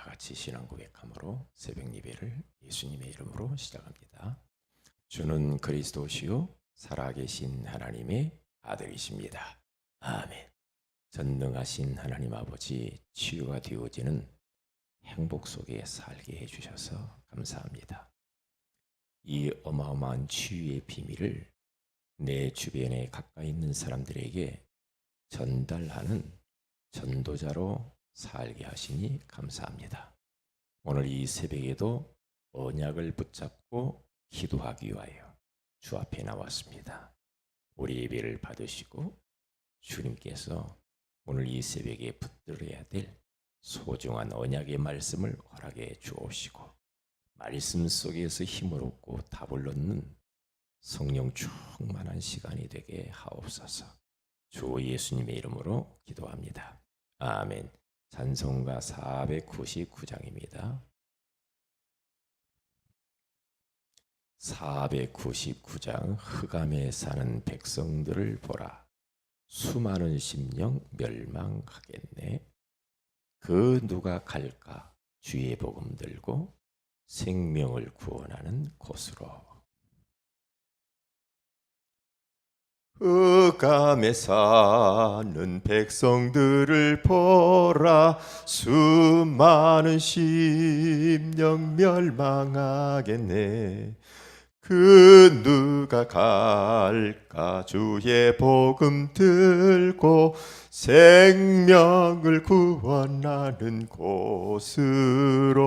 다 같이 신앙 고백함으로 새벽 예배를 예수님의 이름으로 시작합니다. 주는 그리스도시요 살아계신 하나님의 아들이십니다. 아멘. 전능하신 하나님 아버지, 치유가 되어지는 행복 속에 살게 해주셔서 감사합니다. 이 어마어마한 치유의 비밀을 내 주변에 가까이 있는 사람들에게 전달하는 전도자로 살게 하시니 감사합니다. 오늘 이 새벽에도 언약을 붙잡고 기도하기 위하여 주 앞에 나왔습니다. 우리 예배를 받으시고 주님께서 오늘 이 새벽에 붙들어야 될 소중한 언약의 말씀을 허락해 주옵시고 말씀 속에서 힘을 얻고 답을 얻는 성령 충만한 시간이 되게 하옵소서. 주 예수님의 이름으로 기도합니다. 아멘. 찬송가 499장입니다. 499장. 흑암에 사는 백성들을 보라. 수많은 심령 멸망하겠네. 그 누가 갈까? 주의 복음 들고 생명을 구원하는 곳으로. 흑암에 사는 백성들을 보라. 수많은 심령 멸망하겠네. 그 누가 갈까? 주의 복음 들고 생명을 구원하는 곳으로.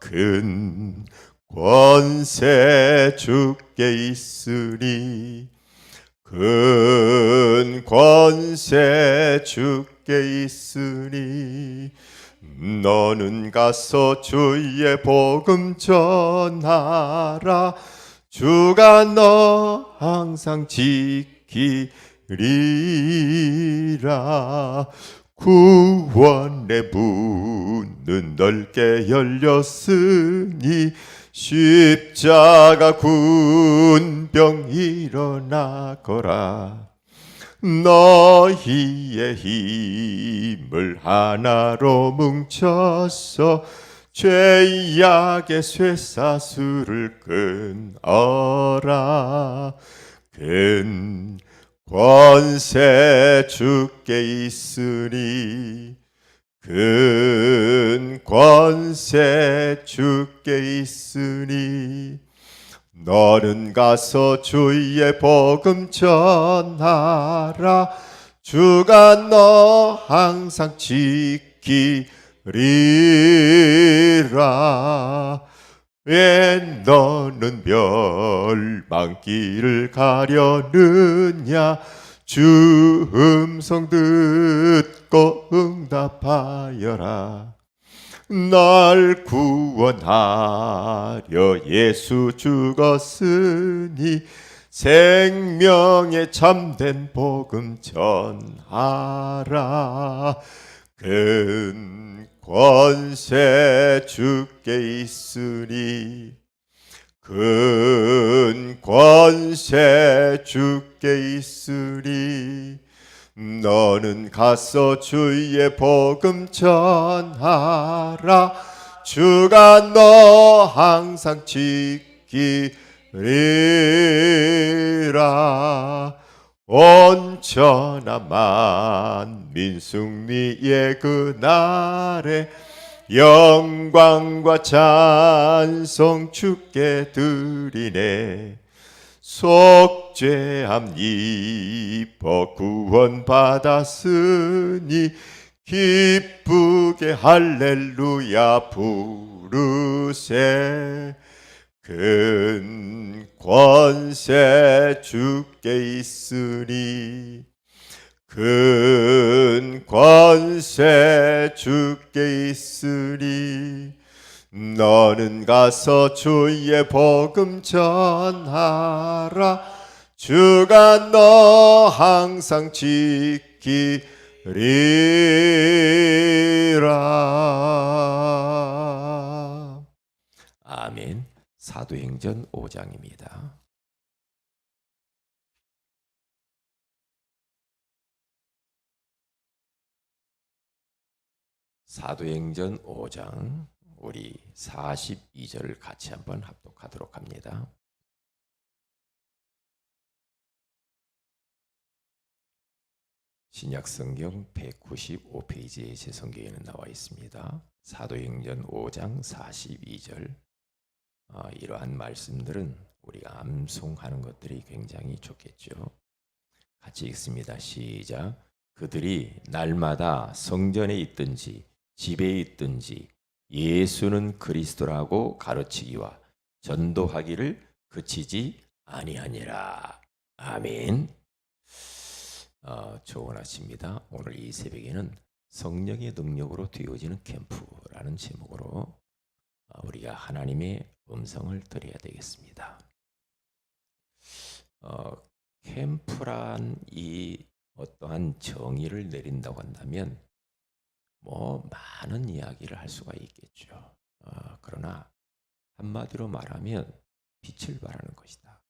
큰 권세 주께 있으니 큰 권세 주께 있으니 너는 가서 주의 복음 전하라. 주가 너 항상 지키리라. 구원의 문은 넓게 열렸으니 십자가 군병 일어나거라. 너희의 힘을 하나로 뭉쳐서 죄악의 쇠사슬을 끊어라. 큰 권세 주께 있으니 큰 권세 주께 있으니 너는 가서 주의 복음 전하라. 주가 너 항상 지키리라. 왜 너는 멸망길을 가려느냐? 주 음성 듣고 응답하여라. 날 구원하려 예수 죽었으니 생명의 참된 복음 전하라. 큰 권세 주께 있으니 큰 권세 주께 있으니 너는 가서 주의 복음 전하라. 주가 너 항상 지키리라. 온전한 만민 승리의 그날에 영광과 찬송 주께 드리네. 속죄함 입어 구원받았으니 기쁘게 할렐루야 부르세. 큰 권세 주께 있으니 큰 권세 주께 있으니 너는 가서 주의 복음 전하라. 주가 너 항상 지키리라. 아멘. 사도행전 5장입니다. 사도행전 5장 우리 42절을 같이 한번 합독하도록 합니다. 신약성경 195페이지에 제 성경에는 나와 있습니다. 사도행전 5장 42절. 이러한 말씀들은 우리가 암송하는 것들이 굉장히 좋겠죠. 같이 읽습니다. 시작. 그들이 날마다 성전에 있든지 집에 있든지 예수는 그리스도라고 가르치기와 전도하기를 그치지 아니하니라. 아멘. 좋은 아침입니다. 오늘 이 새벽에는 성령의 능력으로 되어지는 캠프라는 제목으로 우리가 하나님의 음성을 들어야 되겠습니다. 캠프란 이 어떠한 정의를 내린다고 한다면 많은 이야기를 할 수가 있겠죠. 그러나 한마디로 말하면 빛을 발하는 것이다.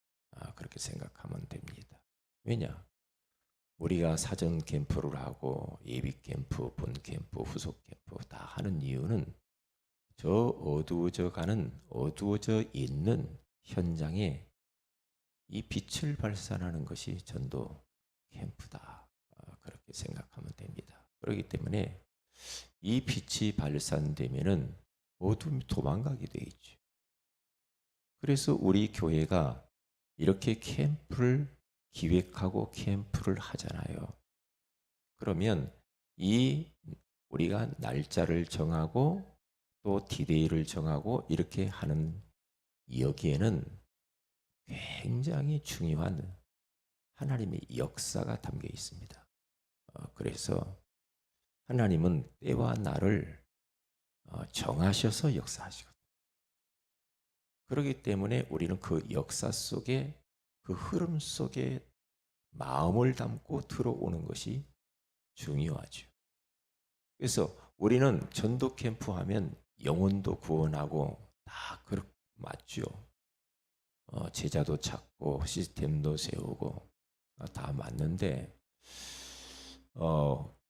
그렇게 생각하면 됩니다. 왜냐? 우리가 사전 캠프를 하고 예비 캠프, 본 캠프, 후속 캠프 다 하는 이유는 저 어두워져 있는 현장에 이 빛을 발산하는 것이 전도 캠프다. 그렇게 생각하면 됩니다. 그렇기 때문에 이 빛이 발산되면은 어둠이 도망가게 되어 있죠. 그래서 우리 교회가 이렇게 캠프를 기획하고 캠프를 하잖아요. 그러면 우리가 날짜를 정하고 또 디데이를 정하고 이렇게 하는 여기에는 굉장히 중요한 하나님의 역사가 담겨 있습니다. 그래서 하나님은 때와 날을 정하셔서 역사하시거든요. 그렇기 때문에 우리는 그 역사 속에 그 흐름 속에 마음을 담고 들어오는 것이 중요하죠. 그래서 우리는 전도 캠프 하면 영혼도 구원하고 다 맞죠. 제자도 찾고 시스템도 세우고 다 맞는데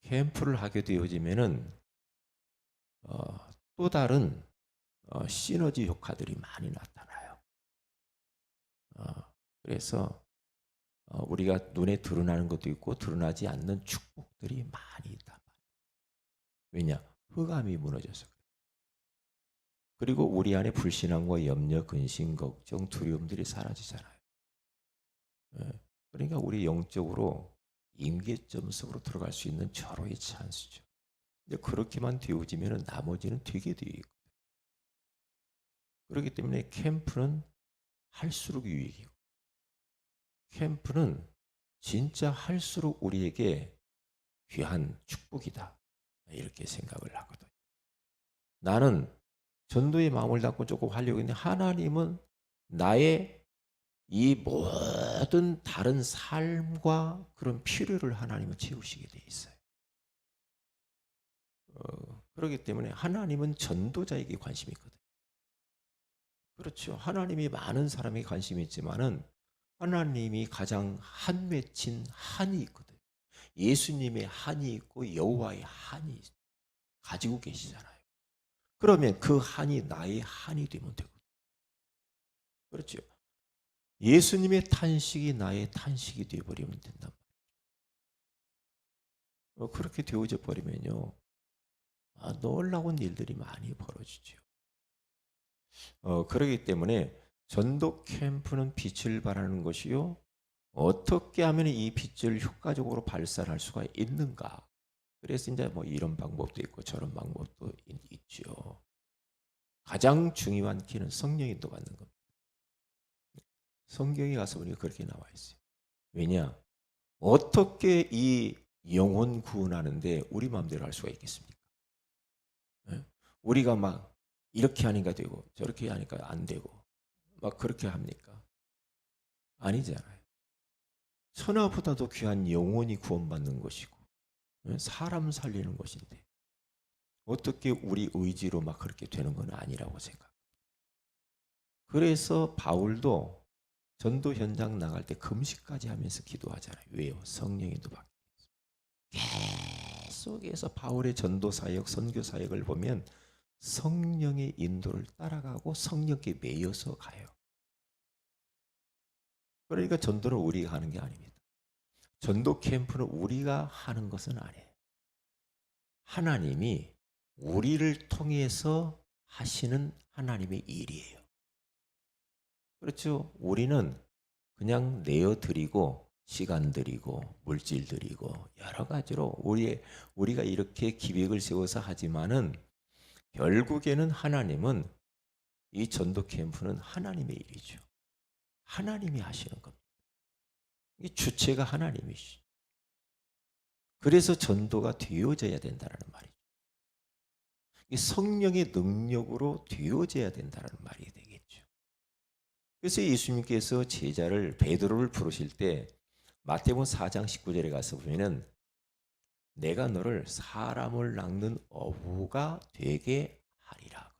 캠프를 하게 되어지면은 또 다른 시너지 효과들이 많이 나타나요. 그래서 우리가 눈에 드러나는 것도 있고 드러나지 않는 축복들이 많이 있다. 왜냐? 흑암이 무너져서 그래요. 그리고 우리 안에 불신앙과 염려, 근심, 걱정, 두려움들이 사라지잖아요. 그러니까 우리 영적으로 임계점 속으로 들어갈 수 있는 절호의 찬스죠. 근데 그렇게만 되어지면 나머지는 되게 되어 있거든요. 그렇기 때문에 캠프는 할수록 유익이고 캠프는 진짜 할수록 우리에게 귀한 축복이다. 이렇게 생각을 하거든요. 나는 전도의 마음을 담고 조금 하려고 했는데 하나님은 나의 이 모든 다른 삶과 그런 필요를 하나님은 채우시게 돼 있어요. 그렇기 때문에 하나님은 전도자에게 관심이 있거든요. 그렇죠. 하나님이 많은 사람에게 관심이 있지만은 하나님이 가장 한 맺힌 한이 있거든요. 예수님의 한이 있고 여호와의 한이 가지고 계시잖아요. 그러면 그 한이 나의 한이 되면 되거든요. 그렇죠. 예수님의 탄식이 나의 탄식이 되어버리면 된단 말이에요. 그렇게 되어져 버리면요. 놀라운 일들이 많이 벌어지죠. 그렇기 때문에 전도 캠프는 빛을 발하는 것이요. 어떻게 하면 이 빛을 효과적으로 발산할 수가 있는가? 그래서 이제 이런 방법도 있고 저런 방법도 있죠. 가장 중요한 키는 성령 인도 받는 겁니다. 성경에 가서 보니까 그렇게 나와 있어요. 왜냐? 어떻게 이 영혼 구원하는데 우리 마음대로 할 수가 있겠습니까? 우리가 막 이렇게 하니까 되고 저렇게 하니까 안 되고 막 그렇게 합니까? 아니잖아요. 천하보다도 귀한 영혼이 구원받는 것이고 사람 살리는 것인데 어떻게 우리 의지로 막 그렇게 되는 건 아니라고 생각합니다. 그래서 바울도 전도 현장 나갈 때 금식까지 하면서 기도하잖아요. 왜요? 성령이 또 받기 위해서. 속에서 바울의 전도 사역, 선교 사역을 보면 성령의 인도를 따라가고 성령께 매여서 가요. 그러니까 전도는 우리가 하는 게 아닙니다. 전도 캠프는 우리가 하는 것은 아니에요. 하나님이 우리를 통해서 하시는 하나님의 일이에요. 그렇죠? 우리는 그냥 내어드리고 시간 드리고 물질 드리고 여러 가지로 우리가 이렇게 기획을 세워서 하지만은 결국에는 하나님은 이 전도 캠프는 하나님의 일이죠. 하나님이 하시는 겁니다. 이 주체가 하나님이시. 그래서 전도가 되어져야 된다는 말이죠. 이 성령의 능력으로 되어져야 된다는 말이 되겠죠. 그래서 예수님께서 제자를 베드로를 부르실 때 마태복음 4장 19절에 가서 보면은 내가 너를 사람을 낚는 어부가 되게 하리라.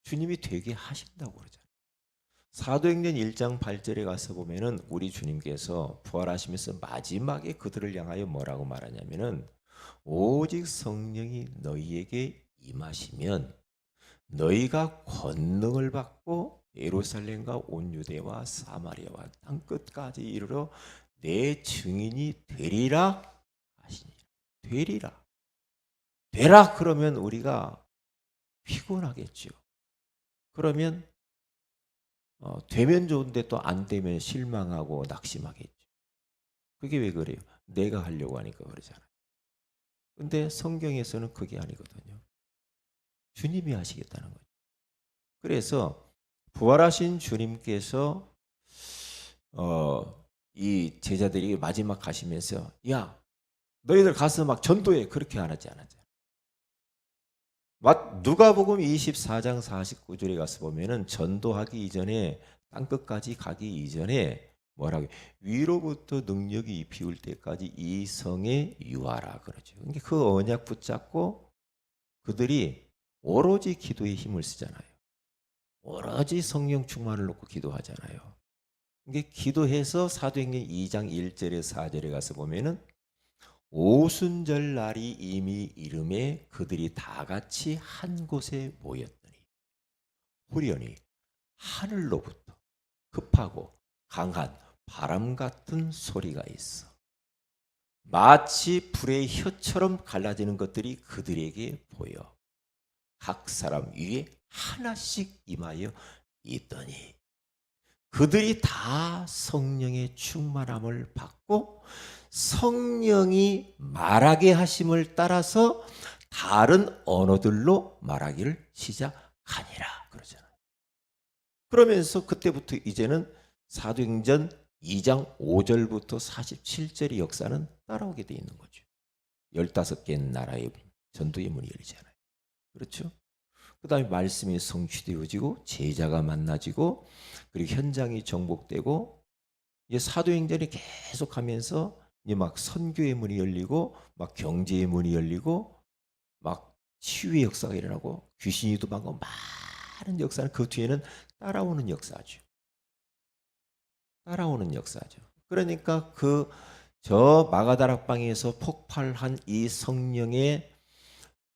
주님이 되게 하신다고 그러잖아요. 사도행전 1장 8절에 가서 보면은 우리 주님께서 부활하시면서 마지막에 그들을 향하여 뭐라고 말하냐면은 오직 성령이 너희에게 임하시면 너희가 권능을 받고 예루살렘과 온 유대와 사마리아와 땅 끝까지 이르러 내 증인이 되리라 하시니. 되리라. 되라 그러면 우리가 피곤하겠죠. 그러면 되면 좋은데 또 안 되면 실망하고 낙심하겠죠. 그게 왜 그래요? 내가 하려고 하니까 그러잖아요. 근데 성경에서는 그게 아니거든요. 주님이 하시겠다는 거죠. 그래서 부활하신 주님께서 이 제자들이 마지막 가시면서 야 너희들 가서 막 전도해 그렇게 안 하지 않았잖아요. 누가복음 24장 49절에 가서 보면은 전도하기 이전에 땅끝까지 가기 이전에 뭐라고 위로부터 능력이 비울 때까지 이 성에 유하라 그러죠. 그러니까 그 언약 붙잡고 그들이 오로지 기도에 힘을 쓰잖아요. 오로지 성령 충만을 놓고 기도하잖아요. 이게 기도해서 사도행전 2장 1절에 4절에 가서 보면은 오순절 날이 이미 이름에 그들이 다 같이 한 곳에 모였더니 후련히 하늘로부터 급하고 강한 바람 같은 소리가 있어 마치 불의 혀처럼 갈라지는 것들이 그들에게 보여 각 사람 위에 하나씩 임하여 있더니 그들이 다 성령의 충만함을 받고 성령이 말하게 하심을 따라서 다른 언어들로 말하기를 시작하니라 그러잖아요. 그러면서 그때부터 이제는 사도행전 2장 5절부터 47절의 역사는 따라오게 돼 있는 거죠. 15개 나라의 전도의 문이 열리잖아요. 그렇죠? 그 다음에 말씀이 성취되어지고 제자가 만나지고 그리고 현장이 정복되고 이제 사도행전이 계속하면서 이제 막 선교의 문이 열리고 막 경제의 문이 열리고 막 치유의 역사가 일어나고 귀신이 도망가고 많은 역사는 그 뒤에는 따라오는 역사죠. 따라오는 역사죠. 그러니까 저 마가다락방에서 폭발한 이 성령의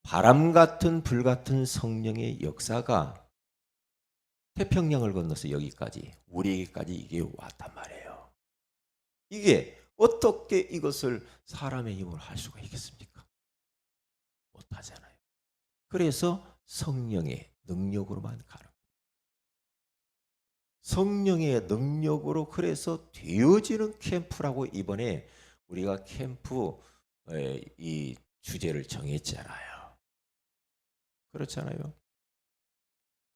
바람 같은 불 같은 성령의 역사가 태평양을 건너서 여기까지 우리에게까지 이게 왔단 말이에요. 이게 어떻게 이것을 사람의 힘으로 할 수가 있겠습니까? 못하잖아요. 그래서 성령의 능력으로만 가는 성령의 능력으로 그래서 되어지는 캠프라고 이번에 우리가 캠프 이 주제를 정했잖아요. 그렇잖아요.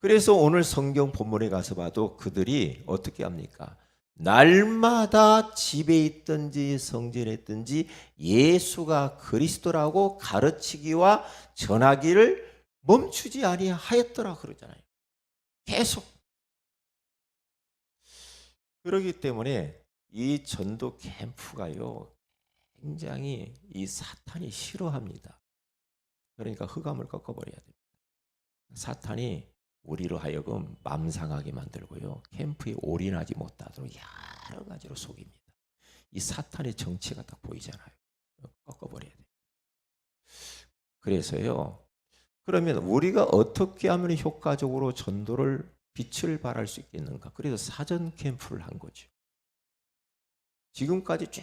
그래서 오늘 성경 본문에 가서 봐도 그들이 어떻게 합니까? 날마다 집에 있든지 성전에 있든지 예수가 그리스도라고 가르치기와 전하기를 멈추지 아니하였더라 그러잖아요. 계속. 그렇기 때문에 이 전도 캠프가요 굉장히 이 사탄이 싫어합니다. 그러니까 흑암을 꺾어버려야 됩니다. 사탄이 우리로 하여금 맘상하게 만들고요. 캠프에 올인하지 못하도록 여러 가지로 속입니다. 이 사탄의 정체가 딱 보이잖아요. 꺾어버려야 돼요. 그래서요. 그러면 우리가 어떻게 하면 효과적으로 전도를 빛을 발할 수 있겠는가? 그래서 사전 캠프를 한 거죠. 지금까지 쭉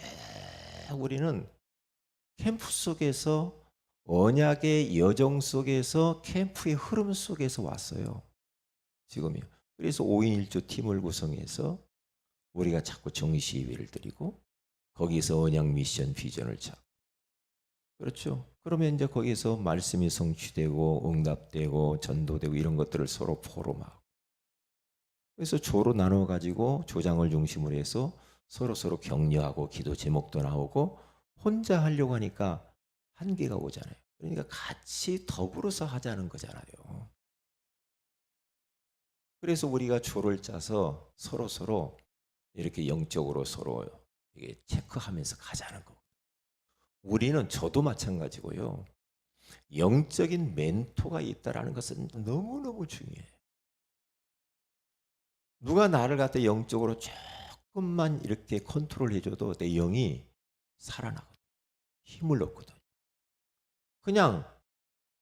우리는 캠프 속에서 언약의 여정 속에서 캠프의 흐름 속에서 왔어요. 지금이요. 그래서 5인 1조 팀을 구성해서 우리가 자꾸 정시예배를 드리고 거기서 언약 미션 비전을 찾고 그렇죠. 그러면 이제 거기서 말씀이 성취되고 응답되고 전도되고 이런 것들을 서로 포럼하고 그래서 조로 나눠 가지고 조장을 중심으로 해서 서로 격려하고 기도 제목도 나오고 혼자 하려고 하니까 한계가 오잖아요. 그러니까 같이 더불어서 하자는 거잖아요. 그래서 우리가 조를 짜서 서로 이렇게 영적으로 서로 이게 체크하면서 가자는 거. 우리는 저도 마찬가지고요. 영적인 멘토가 있다라는 것은 너무너무 중요해요. 누가 나를 갖다 영적으로 조금만 이렇게 컨트롤 해줘도 내 영이 살아나거든. 힘을 얻거든. 그냥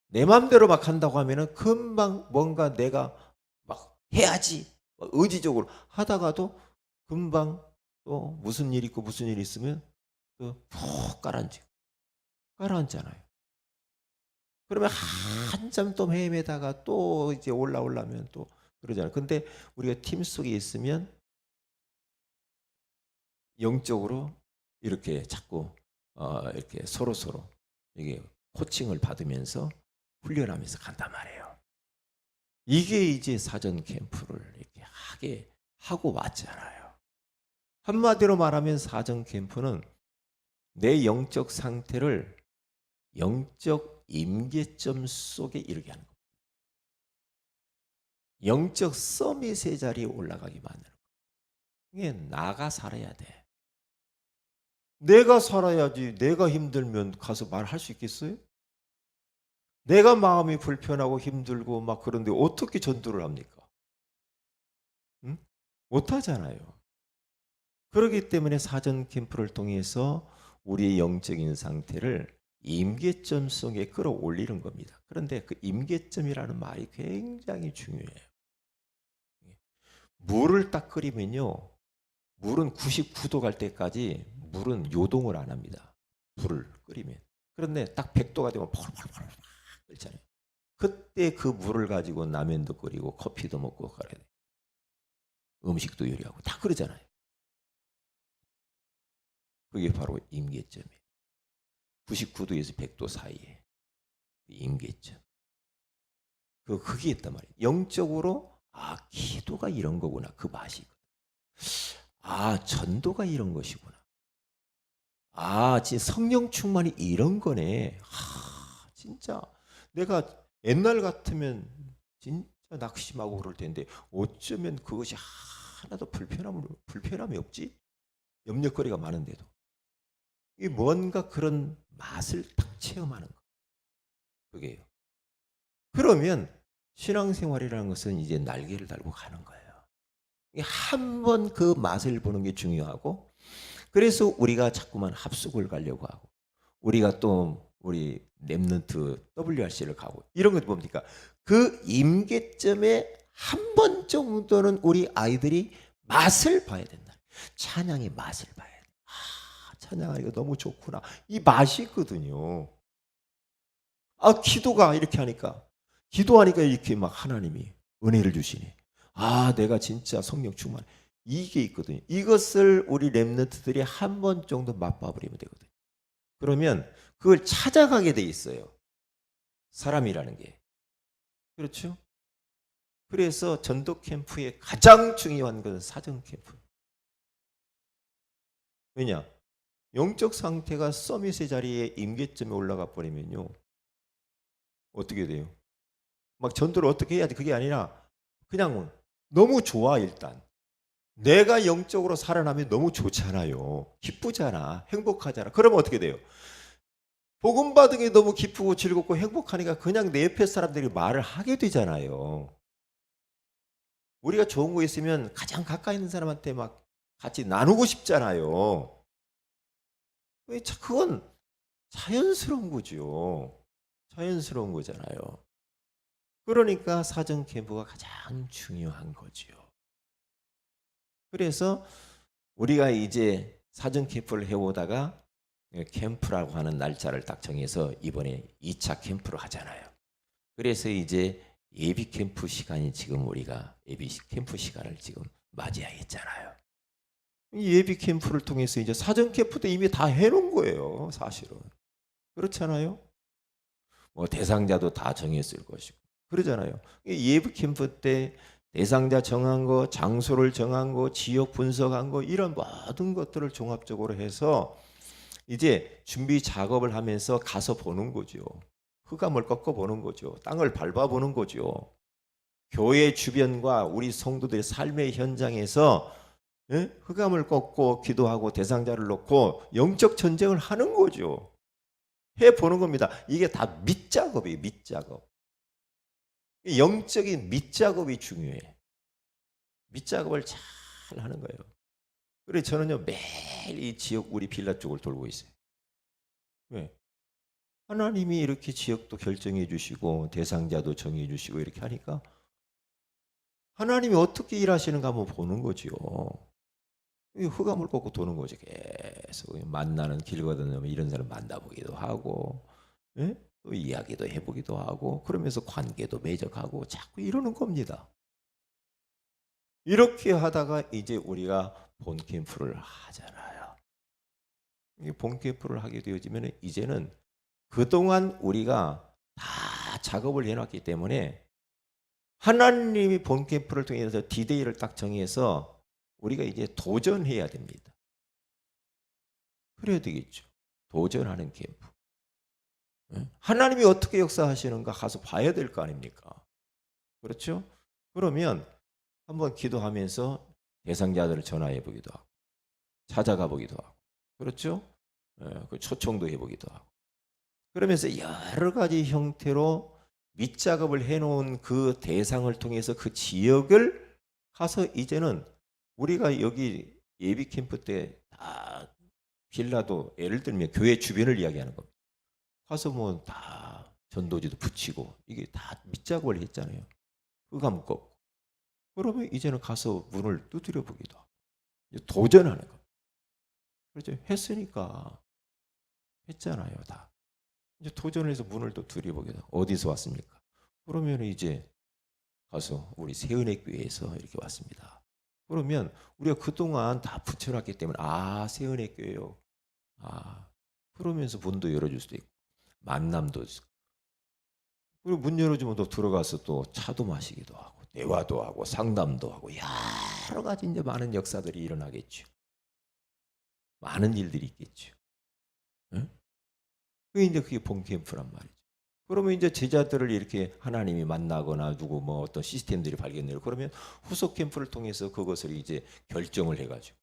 내 마음대로 막 한다고 하면은 금방 뭔가 내가 막 해야지 의지적으로 하다가도 금방 또 무슨 일 있고 무슨 일 있으면 또 푹 가라앉잖아요. 그러면 한참 또 헤매다가 또 이제 올라오려면 또 그러잖아요. 근데 우리가 팀 속에 있으면 영적으로 이렇게 자꾸 이렇게 서로 이게 코칭을 받으면서 훈련하면서 간단 말이에요. 이게 이제 사전 캠프를 이렇게 하게 하고 왔잖아요. 한마디로 말하면 사전 캠프는 내 영적 상태를 영적 임계점 속에 이르게 하는 겁니다. 영적 서밋의 자리에 올라가게 만드는 거예요. 이게 나가 살아야 돼. 내가 살아야지. 내가 힘들면 가서 말할 수 있겠어요? 내가 마음이 불편하고 힘들고 막 그런데 어떻게 전도를 합니까? 응? 못하잖아요. 그렇기 때문에 사전 캠프를 통해서 우리의 영적인 상태를 임계점 속에 끌어올리는 겁니다. 그런데 그 임계점이라는 말이 굉장히 중요해요. 물을 딱 끓이면요. 물은 99도 갈 때까지 물은 요동을 안 합니다. 불을 끓이면. 그런데 딱 100도가 되면 펄펄펄 끓잖아요. 그때 그 물을 가지고 라면도 끓이고 커피도 먹고 그래야 돼. 음식도 요리하고 다 그러잖아요. 그게 바로 임계점이에요. 99도에서 100도 사이에 임계점. 그게 있단 말이에요. 영적으로 기도가 이런 거구나. 그 맛이. 전도가 이런 것이구나. 진짜 성령 충만이 이런 거네. 진짜 내가 옛날 같으면 진짜 낙심하고 그럴 텐데 어쩌면 그것이 하나도 불편함이 없지? 염려거리가 많은데도. 이 뭔가 그런 맛을 딱 체험하는 거. 그게요. 그러면 신앙생활이라는 것은 이제 날개를 달고 가는 거예요. 한 번 그 맛을 보는 게 중요하고 그래서 우리가 자꾸만 합숙을 가려고 하고 우리가 또 우리 렘넌트 WRC를 가고 이런 것 뭡니까? 그 임계점에 한 번 정도는 우리 아이들이 맛을 봐야 된다. 찬양의 맛을 봐야 돼. 찬양하니까 너무 좋구나. 이 맛이 있거든요. 기도가 이렇게 하니까 기도하니까 이렇게 막 하나님이 은혜를 주시네. 내가 진짜 성령 충만. 이게 있거든요. 이것을 우리 렘넌트들이 한 번 정도 맛봐 버리면 되거든요. 그러면 그걸 찾아가게 돼 있어요. 사람이라는 게. 그렇죠? 그래서 전도 캠프의 가장 중요한 것은 사전 캠프. 왜냐? 영적 상태가 서밋의 자리에 임계점에 올라가 버리면요. 어떻게 돼요? 막 전도를 어떻게 해야지 그게 아니라 그냥 너무 좋아 일단. 내가 영적으로 살아나면 너무 좋잖아요. 기쁘잖아. 행복하잖아. 그러면 어떻게 돼요? 복음 받은 게 너무 기쁘고 즐겁고 행복하니까 그냥 내 옆에 사람들이 말을 하게 되잖아요. 우리가 좋은 거 있으면 가장 가까이 있는 사람한테 막 같이 나누고 싶잖아요. 그건 자연스러운 거죠. 자연스러운 거잖아요. 그러니까 사전 캠프가 가장 중요한 거죠. 그래서 우리가 이제 사전 캠프를 해오다가 캠프라고 하는 날짜를 딱 정해서 이번에 2차 캠프를 하잖아요. 그래서 이제 예비 캠프 시간이 지금 우리가 예비 캠프 시간을 지금 맞이하겠잖아요. 이 예비 캠프를 통해서 이제 사전 캠프도 이미 다 해놓은 거예요, 사실은. 그렇잖아요. 뭐 대상자도 다 정했을 것이고 그러잖아요. 예비 캠프 때 대상자 정한 거, 장소를 정한 거, 지역 분석한 거 이런 모든 것들을 종합적으로 해서 이제 준비 작업을 하면서 가서 보는 거죠. 흑암을 꺾어 보는 거죠. 땅을 밟아 보는 거죠. 교회 주변과 우리 성도들의 삶의 현장에서 흑암을 꺾고 기도하고 대상자를 놓고 영적 전쟁을 하는 거죠. 해보는 겁니다. 이게 다 밑작업이에요. 밑작업. 영적인 밑작업이 중요해. 밑작업을 잘 하는 거예요. 그래서 저는요 매일 이 지역 우리 빌라 쪽을 돌고 있어요. 왜? 하나님이 이렇게 지역도 결정해 주시고 대상자도 정해 주시고 이렇게 하니까 하나님이 어떻게 일하시는가 한번 보는 거죠. 흑암을 꺾고 도는 거죠. 계속 만나는 길 건너면 이런 사람 만나보기도 하고 또 이야기도 해보기도 하고 그러면서 관계도 매적하고 자꾸 이러는 겁니다. 이렇게 하다가 이제 우리가 본 캠프를 하잖아요. 본 캠프를 하게 되어지면 이제는 그동안 우리가 다 작업을 해놨기 때문에 하나님이 본 캠프를 통해서 디데이를 딱 정해서 우리가 이제 도전해야 됩니다. 그래야 되겠죠. 도전하는 캠프. 하나님이 어떻게 역사하시는가 가서 봐야 될 거 아닙니까? 그렇죠? 그러면 한번 기도하면서 대상자들을 전화해 보기도 하고 찾아가 보기도 하고 그렇죠? 초청도 해보기도 하고 그러면서 여러 가지 형태로 밑작업을 해놓은 그 대상을 통해서 그 지역을 가서 이제는 우리가 여기 예비 캠프 때 다 빌라도 예를 들면 교회 주변을 이야기하는 겁니다. 가서 뭐 다 전도지도 붙이고 이게 다 밑작업을 했잖아요. 그거 묶었고 그러면 이제는 가서 문을 두드려 보기도 하고 도전하는 거. 그렇죠? 했으니까 했잖아요, 다. 이제 도전을 해서 문을 또 두드려보기도 하고 어디서 왔습니까? 그러면 이제 가서 우리 세은혜 교회에서 이렇게 왔습니다. 그러면 우리가 그동안 다 붙여놨기 때문에 세은혜 교회요. 그러면서 문도 열어줄 수도 있고 만남도 있고 그리고 문 열어주면 또 들어가서 또 차도 마시기도 하고 대화도 하고 상담도 하고 여러 가지 이제 많은 역사들이 일어나겠죠. 많은 일들이 있겠죠. 응? 그게 이제 그게 본 캠프란 말이죠. 그러면 이제 제자들을 이렇게 하나님이 만나거나 누구 뭐 어떤 시스템들이 발견되고 그러면 후속 캠프를 통해서 그것을 이제 결정을 해가지고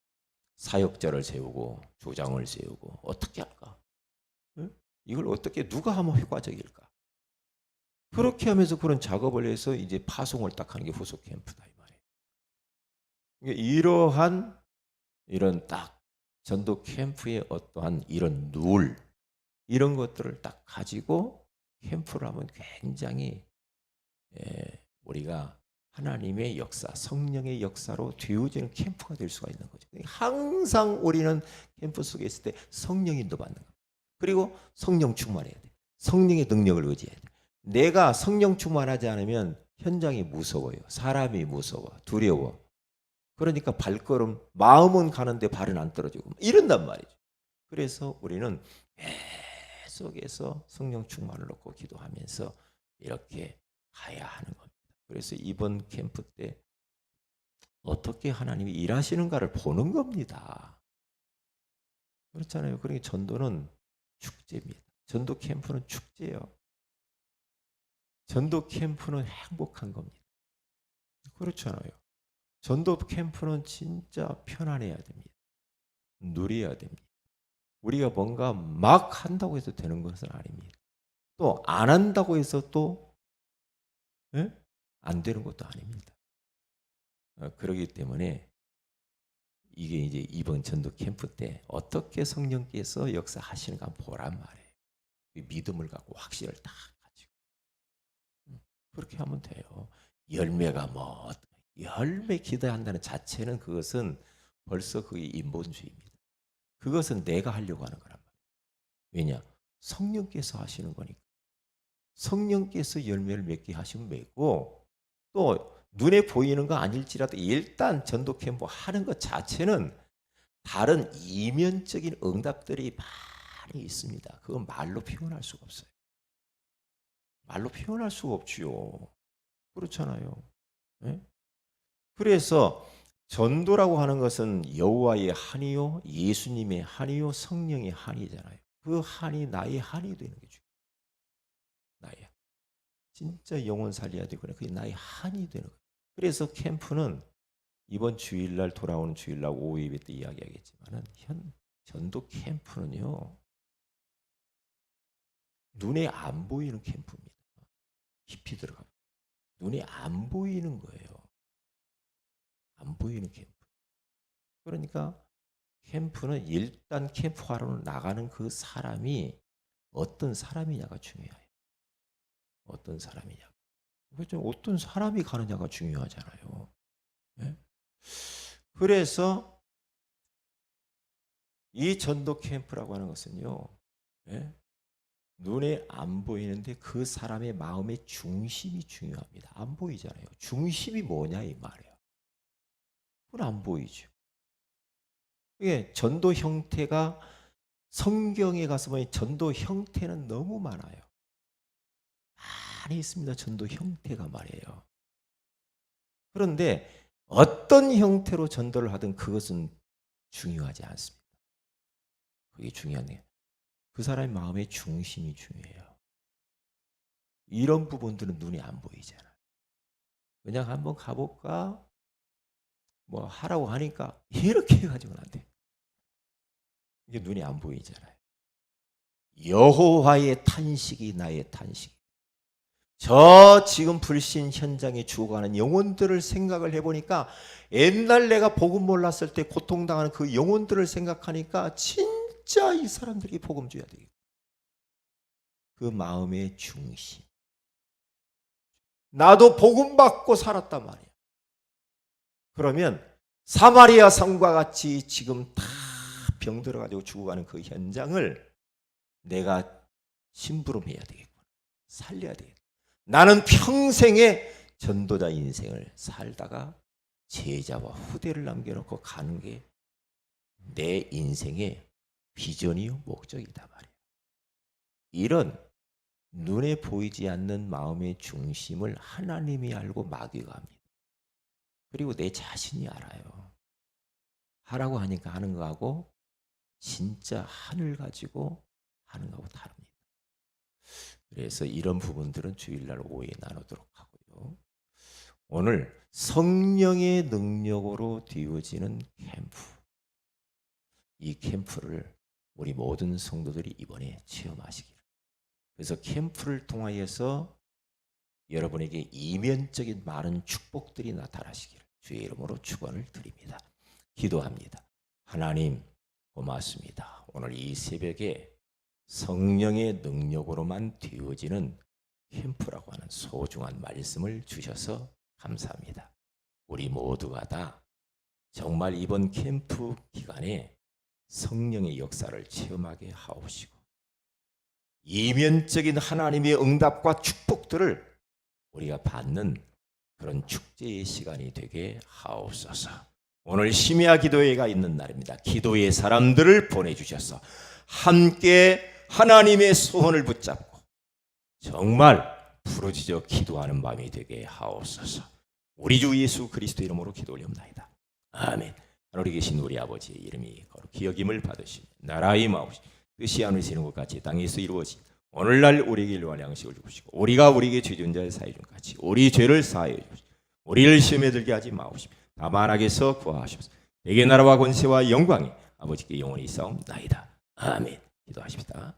사역자를 세우고 조장을 세우고 어떻게 할까? 응? 이걸 어떻게 누가 하면 효과적일까? 그렇게 하면서 그런 작업을 해서 이제 파송을 딱 하는 게 후속 캠프다 이 말이에요. 그러니까 이러한 이런 딱 전도 캠프의 어떠한 이런 룰 이런 것들을 딱 가지고 캠프를 하면 굉장히 우리가 하나님의 역사, 성령의 역사로 되어지는 캠프가 될 수가 있는 거죠. 항상 우리는 캠프 속에 있을 때 성령 인도 받는 거예요. 그리고 성령 충만해야 돼. 성령의 능력을 의지해야 돼. 내가 성령 충만하지 않으면 현장이 무서워요. 사람이 무서워, 두려워. 그러니까 발걸음, 마음은 가는데 발은 안 떨어지고 이런단 말이죠. 그래서 우리는 계속해서 성령 충만을 놓고 기도하면서 이렇게 가야 하는 겁니다. 그래서 이번 캠프 때 어떻게 하나님이 일하시는가를 보는 겁니다. 그렇잖아요. 그러니까 전도는 축제입니다. 전도 캠프는 축제예요. 전도 캠프는 행복한 겁니다. 그렇잖아요. 전도 캠프는 진짜 편안해야 됩니다. 누려야 됩니다. 우리가 뭔가 막 한다고 해서 되는 것은 아닙니다. 또 안 한다고 해서 또 안 되는 것도 아닙니다. 그렇기 때문에 이게 이제 이번 전도 캠프 때 어떻게 성령께서 역사하시는가 보란 말이에요. 믿음을 갖고 확신을 딱 가지고 그렇게 하면 돼요. 열매가 뭐 열매 기대한다는 자체는 그것은 벌써 그게 인본주의입니다. 그것은 내가 하려고 하는 거란 말이에요. 왜냐? 성령께서 하시는 거니까. 성령께서 열매를 맺게 하시면 맺고 또 눈에 보이는 거 아닐지라도 일단 전도 캠프 하는 것 자체는 다른 이면적인 응답들이 많이 있습니다. 그건 말로 표현할 수가 없어요. 말로 표현할 수가 없지요. 그렇잖아요. 네? 그래서 전도라고 하는 것은 여호와의 한이요, 예수님의 한이요, 성령의 한이잖아요. 그 한이 나의 한이 되는 게 중요해요. 나의 진짜 영혼 살려야 되거나 그게 나의 한이 되는 거예요. 그래서 캠프는 이번 주일날 돌아오는 주일날 오후 예배 때 이야기하겠지만은 전도 캠프는요 눈에 안 보이는 캠프입니다. 깊이 들어가 눈에 안 보이는 거예요. 안 보이는 캠프. 그러니까 캠프는 일단 캠프하러 나가는 그 사람이 어떤 사람이냐가 중요해요. 어떤 사람이냐. 그렇죠? 어떤 사람이 가느냐가 중요하잖아요. 네? 그래서 이 전도 캠프라고 하는 것은요. 네? 눈에 안 보이는데 그 사람의 마음의 중심이 중요합니다. 안 보이잖아요. 중심이 뭐냐 이 말이에요. 그건 안 보이죠. 이게 전도 형태가 성경에 가서 보면 전도 형태는 너무 많아요. 많이 있습니다. 전도 형태가 말이에요. 그런데 어떤 형태로 전도를 하든 그것은 중요하지 않습니다. 그게 중요한 게 그 사람의 마음의 중심이 중요해요. 이런 부분들은 눈이 안 보이잖아요. 그냥 한번 가볼까? 뭐 하라고 하니까 이렇게 해가지고는 안 돼. 이게 눈이 안 보이잖아요. 여호와의 탄식이 나의 탄식. 저 지금 불신 현장에 죽어가는 영혼들을 생각을 해보니까 옛날 내가 복음 몰랐을 때 고통당하는 그 영혼들을 생각하니까 진짜 이 사람들이 복음 줘야 되겠다. 그 마음의 중심. 나도 복음 받고 살았단 말이야. 그러면 사마리아 성과 같이 지금 다 병들어가지고 죽어가는 그 현장을 내가 심부름해야 되겠구나. 살려야 되겠다. 나는 평생의 전도자 인생을 살다가 제자와 후대를 남겨놓고 가는 게 내 인생의 비전이요 목적이다 말이야. 이런 눈에 보이지 않는 마음의 중심을 하나님이 알고 마귀가 합니다. 그리고 내 자신이 알아요. 하라고 하니까 하는 거하고 진짜 한을 가지고 하는 거하고 다릅니다. 그래서 이런 부분들은 주일날 오후에 나누도록 하고요. 오늘 성령의 능력으로 되어지는 캠프. 이 캠프를 우리 모든 성도들이 이번에 체험하시기를. 그래서 캠프를 통하여서 여러분에게 이면적인 많은 축복들이 나타나시기를 주의 이름으로 축원을 드립니다. 기도합니다. 하나님 고맙습니다. 오늘 이 새벽에 성령의 능력으로만 되어지는 캠프라고 하는 소중한 말씀을 주셔서 감사합니다. 우리 모두가 다 정말 이번 캠프 기간에 성령의 역사를 체험하게 하옵시고 이면적인 하나님의 응답과 축복들을 우리가 받는 그런 축제의 시간이 되게 하옵소서. 오늘 심야 기도회가 있는 날입니다. 기도의 사람들을 보내주셔서 함께 하나님의 소원을 붙잡고 정말 부르짖어 기도하는 마음이 되게 하옵소서. 우리 주 예수 그리스도 이름으로 기도 올려옵나이다. 아멘. 하늘에 계신 우리 아버지의 이름이 거룩히 여김을 받으시며 나라의 마옵시 뜻이 하늘에서 이룬 것 같이 땅에서 이루어진 오늘날 우리에게 일용할 양식을 주시고 우리가 우리에게 죄 지은 자의 사해 준 같이 우리 죄를 사하여 주시고 우리를 시험에 들게 하지 마옵시며 다만 악에서 구하옵소서. 내게 나라와 권세와 영광이 아버지께 영원히 있사옵나이다. 아멘. 기도하십시다.